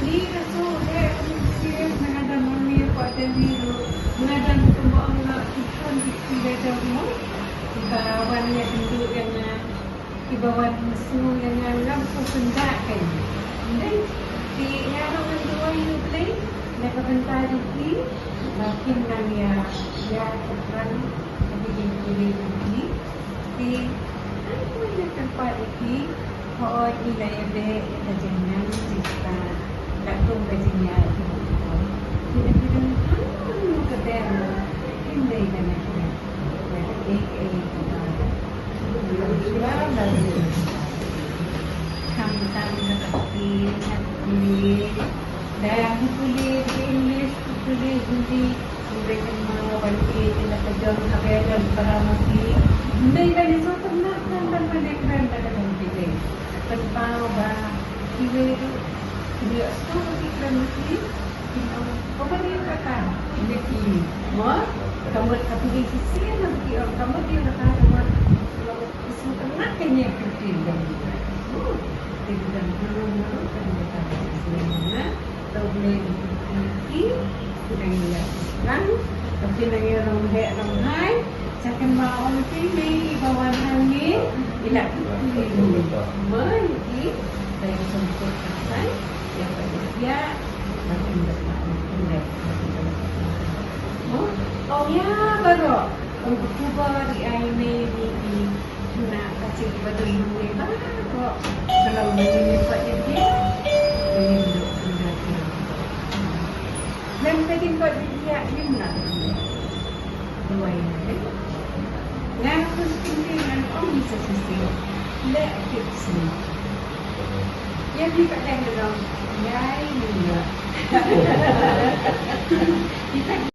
Dia tu dia serius mengadang mami ko ada biru. Mengadang tumbang nak ikan di dalam rumah. Ibawannya duduk dengan ibawan musuh dengan lampu pendak kan. Dan di yang dua itu beli nak bentar lagi makin nanya ya kan tapi dia boleh lagi di apa yang tempat lagi kalau nilai ada jangan kita gantung bajunya kita kita kedai hindai dengan kita kami seperti dan tulis English tulis Hindi mereka mengawali tindak kerja kabayan para mesti hindi lagi so tenang dan mendekat dalam kita tentang bah dia sesuatu yang mesti apa dia kata ini mah kamu tapi di sisi nanti kamu dia kata semua itu tenang kayaknya penting dan tidak perlu kan tahu boleh ini sudah kan tapi lagi orang hai second mau ini bawa hangi tidak ini mesti saya sempat kan yang dia makin bermakna oh ya baru untuk kubar ini nak kasih betul ini kok kalau ini buatnya dia dan tadi buat dia nak dua ini yang penting dengan bisa sistem let fix yang dikatakan dalam ya ini kita